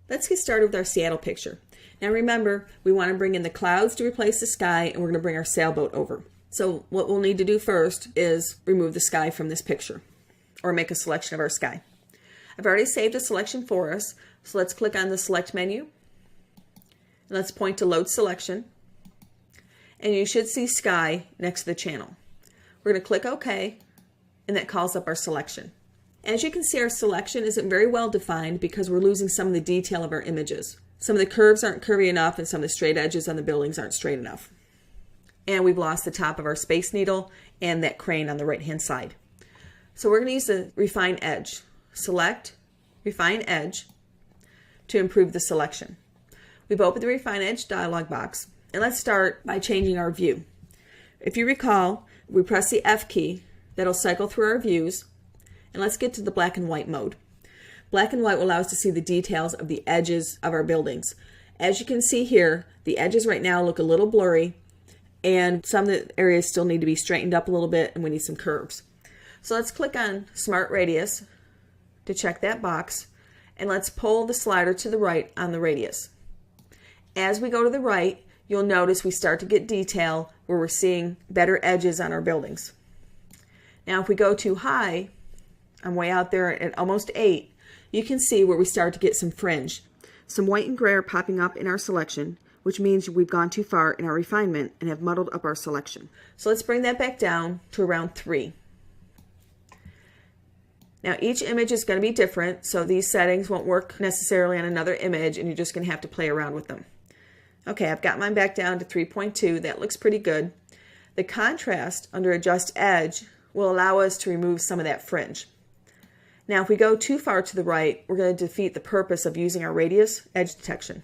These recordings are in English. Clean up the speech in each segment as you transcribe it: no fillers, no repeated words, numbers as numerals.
Let's get started with our Seattle picture. Now remember, we want to bring in the clouds to replace the sky, and we're going to bring our sailboat over. So what we'll need to do first is remove the sky from this picture, or make a selection of our sky. I've already saved a selection for us, so let's click on the Select menu. And let's point to Load Selection. And you should see Sky next to the channel. We're going to click OK, and that calls up our selection. As you can see, our selection isn't very well defined because we're losing some of the detail of our images. Some of the curves aren't curvy enough, and some of the straight edges on the buildings aren't straight enough. And we've lost the top of our Space Needle and that crane on the right-hand side. So we're going to use the Refine Edge. Select Refine Edge to improve the selection. We've opened the Refine Edge dialog box, and let's start by changing our view. If you recall, we press the F key, that'll cycle through our views, and let's get to the black and white mode. Black and white will allow us to see the details of the edges of our buildings. As you can see here, the edges right now look a little blurry, and some of the areas still need to be straightened up a little bit, and we need some curves. So let's click on Smart Radius to check that box, and let's pull the slider to the right on the radius. As we go to the right, you'll notice we start to get detail where we're seeing better edges on our buildings. Now if we go too high, I'm way out there at almost 8, you can see where we start to get some fringe. Some white and gray are popping up in our selection, which means we've gone too far in our refinement and have muddled up our selection. So let's bring that back down to around 3. Now each image is going to be different, so these settings won't work necessarily on another image, and you're just going to have to play around with them. Okay, I've got mine back down to 3.2. That looks pretty good. The contrast under Adjust Edge will allow us to remove some of that fringe. Now if we go too far to the right, we're going to defeat the purpose of using our radius edge detection.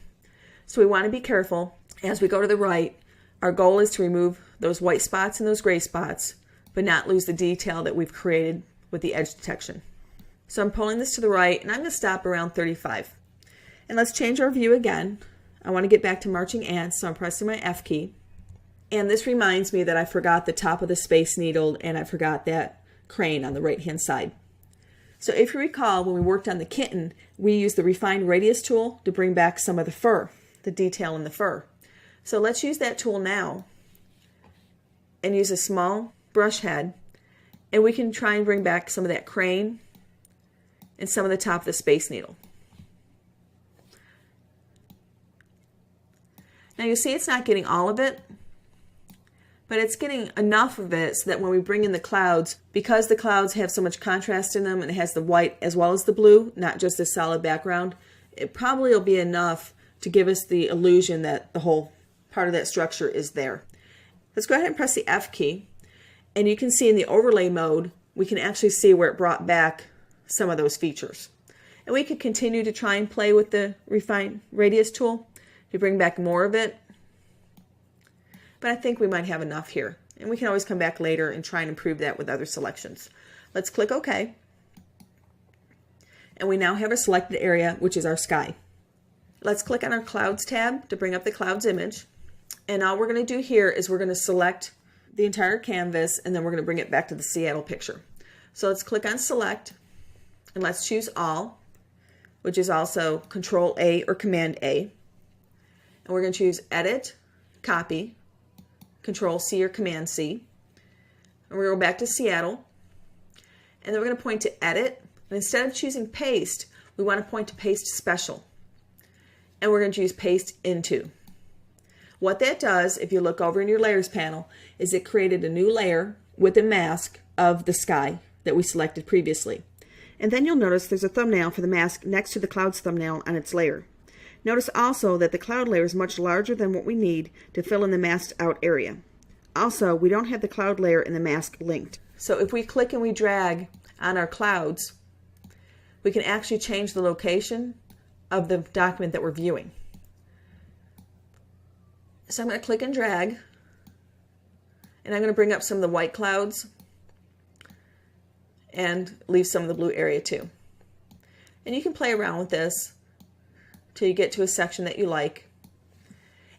So we want to be careful. As we go to the right, our goal is to remove those white spots and those gray spots, but not lose the detail that we've created with the edge detection. So I'm pulling this to the right, and I'm going to stop around 35. And let's change our view again. I want to get back to marching ants, so I'm pressing my F key. And this reminds me that I forgot the top of the Space Needle, and I forgot that crane on the right-hand side. So if you recall, when we worked on the kitten, we used the Refine Radius tool to bring back some of the fur, the detail in the fur. So let's use that tool now and use a small brush head, and we can try and bring back some of that crane and some of the top of the Space Needle. Now you see it's not getting all of it, but it's getting enough of it so that when we bring in the clouds, because the clouds have so much contrast in them and it has the white as well as the blue, not just a solid background, it probably will be enough to give us the illusion that the whole part of that structure is there. Let's go ahead and press the F key, and you can see in the overlay mode, we can actually see where it brought back some of those features. And we could continue to try and play with the Refine Radius tool to bring back more of it. But I think we might have enough here. And we can always come back later and try and improve that with other selections. Let's click OK. And we now have a selected area, which is our sky. Let's click on our Clouds tab to bring up the clouds image. And all we're going to do here is we're going to select the entire canvas, and then we're going to bring it back to the Seattle picture. So let's click on Select, and let's choose All, which is also Control A or Command A. And we're going to choose Edit, Copy, Control C or Command C. And we're going to go back to Seattle. And then we're going to point to Edit. And instead of choosing Paste, we want to point to Paste Special. And we're going to choose Paste Into. What that does, if you look over in your Layers panel, is it created a new layer with a mask of the sky that we selected previously. And then you'll notice there's a thumbnail for the mask next to the clouds thumbnail on its layer. Notice also that the cloud layer is much larger than what we need to fill in the masked out area. Also, we don't have the cloud layer and the mask linked. So if we click and we drag on our clouds, we can actually change the location of the document that we're viewing. So I'm going to click and drag, and I'm going to bring up some of the white clouds and leave some of the blue area too. And you can play around with this till you get to a section that you like.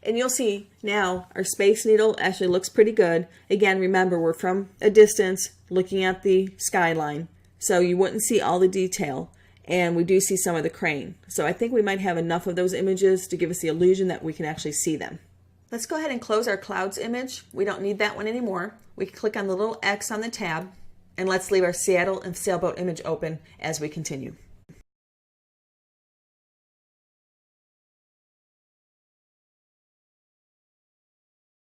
And you'll see now our Space Needle actually looks pretty good. Again, remember, we're from a distance looking at the skyline, so you wouldn't see all the detail. and we do see some of the crane. So I think we might have enough of those images to give us the illusion that we can actually see them. Let's go ahead and close our clouds image. We don't need that one anymore. We can click on the little X on the tab, and let's leave our Seattle and sailboat image open as we continue.